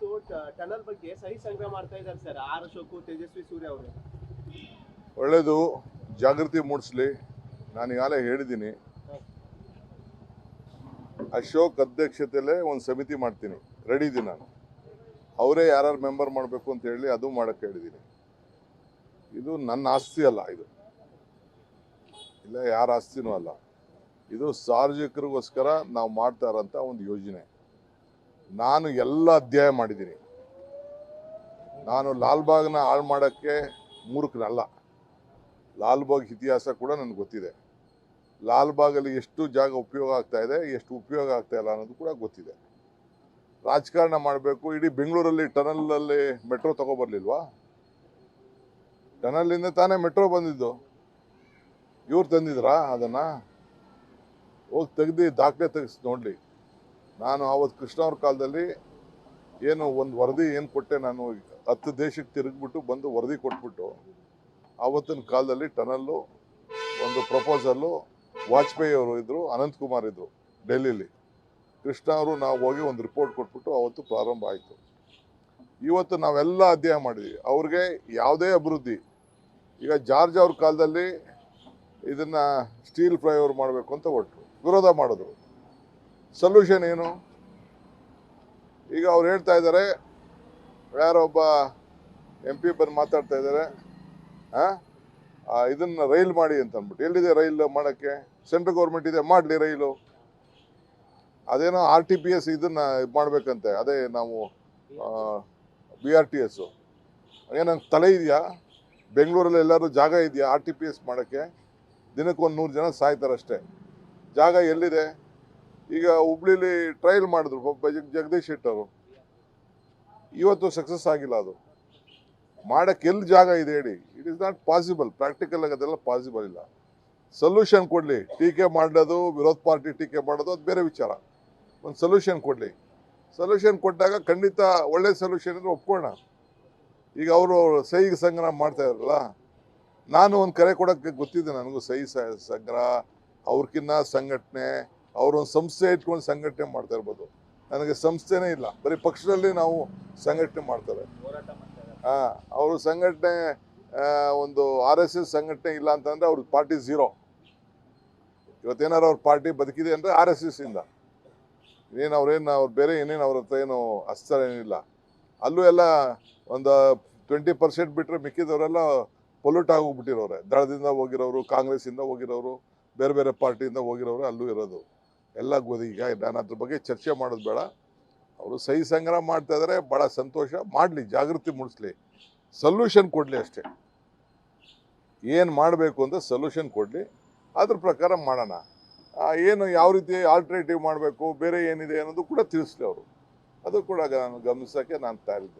ಇವತ್ತು ಟನಲ್ ಬಗ್ಗೆ ಸಹಿ ಸಂಗ್ರಹ ಮಾಡ್ತಾ ಇದ್ದಾರೆ ಸರ್ ಆರ್ ಅಶೋಕ್ ತೇಜಸ್ವಿ ಸೂರ್ಯ ಅವರು. ಒಳ್ಳೇದು, ಜಾಗೃತಿ ಮೂಡಿಸ್ಲಿ. ನಾನು ಈಗಾಗಲೇ ಹೇಳಿದ್ದೀನಿ, ಅಶೋಕ್ ಅಧ್ಯಕ್ಷತೆಯಲ್ಲೇ ಒಂದು ಸಮಿತಿ ಮಾಡ್ತೀನಿ, ರೆಡಿ ಇದ್ದೀನಿ ನಾನು. ಅವರೇ ಯಾರು ಮೆಂಬರ್ ಮಾಡಬೇಕು ಅಂತ ಹೇಳಿ ಅದು ಮಾಡಕ್ಕೆ ಹೇಳಿದ್ದೀನಿ. ಇದು ನನ್ನ ಆಸ್ತಿ ಅಲ್ಲ, ಇದು ಇಲ್ಲ ಯಾರ ಆಸ್ತಿನೂ ಅಲ್ಲ. ಇದು ಸಾರ್ವಜನಿಕರಿಗೋಸ್ಕರ ನಾವು ಮಾಡ್ತಾ ಇರೋಂಥ ಒಂದು ಯೋಜನೆ. ನಾನು ಎಲ್ಲ ಅಧ್ಯಾಯ ಮಾಡಿದ್ದೀನಿ. ನಾನು ಲಾಲ್ಬಾಗ್ನ ಹಾಳು ಮಾಡೋಕ್ಕೆ ಮೂರ್ಖನಲ್ಲ. ಲಾಲ್ಬಾಗ್ ಇತಿಹಾಸ ಕೂಡ ನನಗೆ ಗೊತ್ತಿದೆ. ಲಾಲ್ಬಾಗಲ್ಲಿ ಎಷ್ಟು ಜಾಗ ಉಪಯೋಗ ಆಗ್ತಾ ಇದೆ, ಎಷ್ಟು ಉಪಯೋಗ ಆಗ್ತಾ ಇಲ್ಲ ಅನ್ನೋದು ಕೂಡ ಗೊತ್ತಿದೆ. ರಾಜಕಾರಣ ಮಾಡಬೇಕು. ಇಡೀ ಬೆಂಗಳೂರಲ್ಲಿ ಟನಲಲ್ಲಿ ಮೆಟ್ರೋ ತಗೊಬರ್ಲಿಲ್ವಾ? ಟನಲಿಂದ ತಾನೇ ಮೆಟ್ರೋ ಬಂದಿದ್ದು. ಇವ್ರು ತಂದಿದ್ರಾ ಅದನ್ನು? ಹೋಗಿ ತೆಗ್ದು ದಾಖಲೆ ತೆಗೆಸಿ ನೋಡಲಿ. ನಾನು ಆವತ್ತು ಕೃಷ್ಣ ಅವ್ರ ಕಾಲದಲ್ಲಿ ಏನು ಒಂದು ವರದಿ ಏನು ಕೊಟ್ಟೆ, ನಾನು 10 ದೇಶಕ್ಕೆ ತಿರುಗಿಬಿಟ್ಟು ಬಂದು ವರದಿ ಕೊಟ್ಬಿಟ್ಟು, ಆವತ್ತಿನ ಕಾಲದಲ್ಲಿ ಟನಲ್ಲು ಒಂದು ಪ್ರಪೋಸಲ್ಲು ವಾಜಪೇಯಿ ಅವರು ಇದ್ದರು, ಅನಂತಕುಮಾರ್ ಇದ್ದರು ಡೆಲ್ಲಿಲಿ. ಕೃಷ್ಣ ಅವರು ನಾವು ಹೋಗಿ ಒಂದು ರಿಪೋರ್ಟ್ ಕೊಟ್ಬಿಟ್ಟು ಅವತ್ತು ಪ್ರಾರಂಭ ಆಯಿತು. ಇವತ್ತು ನಾವೆಲ್ಲ ಅಧ್ಯಯನ ಮಾಡಿದ್ವಿ. ಅವ್ರಿಗೆ ಯಾವುದೇ ಅಭಿವೃದ್ಧಿ, ಈಗ ಜಾರ್ಜ್ ಅವ್ರ ಕಾಲದಲ್ಲಿ ಇದನ್ನು ಸ್ಟೀಲ್ ಫ್ಲೈಓವರ್ ಮಾಡಬೇಕು ಅಂತ ಹೊರಟರು, ವಿರೋಧ ಮಾಡಿದ್ರು. ಸೊಲ್ಯೂಷನ್ ಏನು? ಈಗ ಅವ್ರು ಹೇಳ್ತಾ ಇದ್ದಾರೆ, ಯಾರೊಬ್ಬ MP ಬಂದು ಮಾತಾಡ್ತಾ ಇದ್ದಾರೆ, ಇದನ್ನು ರೈಲ್ ಮಾಡಿ ಅಂತ ಅಂದ್ಬಿಟ್ಟು. ಎಲ್ಲಿದೆ ರೈಲ್ ಮಾಡೋಕ್ಕೆ? ಸೆಂಟ್ರಲ್ ಗೌರ್ಮೆಂಟ್ ಇದೆ, ಮಾಡಲಿ ರೈಲು. ಅದೇನೋ RTPS ಇದನ್ನು ಮಾಡಬೇಕಂತೆ, ಅದೇ ನಾವು BRTS. ಏನಂತ ತಲೆ ಇದೆಯಾ? ಬೆಂಗಳೂರಲ್ಲಿ ಎಲ್ಲರೂ ಜಾಗ ಇದೆಯಾ RTPS ಮಾಡೋಕ್ಕೆ? ದಿನಕ್ಕೆ 100 ಜನ ಸಾಯ್ತಾರಷ್ಟೇ. ಜಾಗ ಎಲ್ಲಿದೆ? ಈಗ ಹುಬ್ಳಿಲಿ ಟ್ರಯಲ್ ಮಾಡಿದ್ರು ಒಬ್ಬ ಜಗದೀಶ್ ಶೆಟ್ಟರು, ಇವತ್ತು ಸಕ್ಸಸ್ ಆಗಿಲ್ಲ. ಅದು ಮಾಡೋಕ್ಕೆ ಎಲ್ಲಿ ಜಾಗ ಇದೆ ಹೇಳಿ? It is not possible. Practical ಆಗಿ ಅದೆಲ್ಲ ಪಾಸಿಬಲ್ ಇಲ್ಲ. ಸೊಲ್ಯೂಷನ್ ಕೊಡಲಿ. ಟೀಕೆ ಮಾಡೋದು, ವಿರೋಧ ಪಾರ್ಟಿ ಟೀಕೆ ಮಾಡೋದು ಅದು ಬೇರೆ ವಿಚಾರ. ಒಂದು ಸೊಲ್ಯೂಷನ್ ಕೊಡಲಿ. ಸೊಲ್ಯೂಷನ್ ಕೊಟ್ಟಾಗ ಖಂಡಿತ ಒಳ್ಳೆ ಸೊಲ್ಯೂಷನ್ ಇದ್ರೆ ಒಪ್ಕೊಳ್ಳೋಣ. ಈಗ ಅವರು ಸಹಿ ಸಂಗ್ರಹ ಮಾಡ್ತಾ ಇದ್ರಲ್ಲ, ನಾನು ಒಂದು ಕರೆ ಕೊಡೋಕ್ಕೆ ಗೊತ್ತಿದೆ ನನಗೂ. ಸಹಿ ಸಂಗ್ರಹ ಅವ್ರಕ್ಕಿನ್ನ ಸಂಘಟನೆ, ಅವರೊಂದು ಸಂಸ್ಥೆ ಇಟ್ಕೊಂಡು ಸಂಘಟನೆ ಮಾಡ್ತಾ ಇರ್ಬೋದು. ನನಗೆ ಸಂಸ್ಥೆನೇ ಇಲ್ಲ, ಬರೀ ಪಕ್ಷದಲ್ಲಿ ನಾವು ಸಂಘಟನೆ ಮಾಡ್ತಾರೆ. ಅವರು ಸಂಘಟನೆ ಒಂದು RSS ಸಂಘಟನೆ ಇಲ್ಲ ಅಂತಂದರೆ ಅವ್ರ ಪಾರ್ಟಿ ಝೀರೋ. ಇವತ್ತೇನಾರು ಅವ್ರ ಪಾರ್ಟಿ ಬದುಕಿದೆ ಅಂದರೆ RSS ಇಂದ. ಅವ್ರು ಬೇರೆ ಏನೇನು ಅವ್ರ ಹತ್ರ ಏನು ಅಸ್ತ್ರ ಏನಿಲ್ಲ. ಅಲ್ಲೂ ಎಲ್ಲ ಒಂದು 20% ಬಿಟ್ಟರೆ ಮಿಕ್ಕಿದವರೆಲ್ಲ ಪೊಲ್ಯೂಟ್ ಆಗೋಗ್ಬಿಟ್ಟಿರೋರೆ. ದಳದಿಂದ ಹೋಗಿರೋರು, ಕಾಂಗ್ರೆಸ್ಸಿಂದ ಹೋಗಿರೋರು, ಬೇರೆ ಬೇರೆ ಪಾರ್ಟಿಯಿಂದ ಹೋಗಿರೋರು ಅಲ್ಲೂ ಇರೋದು ಎಲ್ಲ ಈಗ ನಾನು ಅದ್ರ ಬಗ್ಗೆ ಚರ್ಚೆ ಮಾಡೋದು ಬೇಡ. ಅವರು ಸಹಿ ಸಂಗ್ರಹ ಮಾಡ್ತಾ ಇದ್ದಾರೆ, ಭಾಳ ಸಂತೋಷ. ಮಾಡಲಿ, ಜಾಗೃತಿ ಮೂಡಿಸ್ಲಿ, ಸೊಲ್ಯೂಷನ್ ಕೊಡಲಿ ಅಷ್ಟೇ. ಏನು ಮಾಡಬೇಕು ಅಂತ ಸೊಲ್ಯೂಷನ್ ಕೊಡಲಿ, ಅದ್ರ ಪ್ರಕಾರ ಮಾಡೋಣ. ಏನು ಯಾವ ರೀತಿ ಆಲ್ಟರ್ನೇಟಿವ್ ಮಾಡಬೇಕು, ಬೇರೆ ಏನಿದೆ ಅನ್ನೋದು ಕೂಡ ತಿಳಿಸ್ಲಿ ಅವರು. ಅದು ಕೂಡ ನಾನು ಗಮನಿಸೋಕ್ಕೆ ನಾನು ತಯಾರಿದ್ದೆ.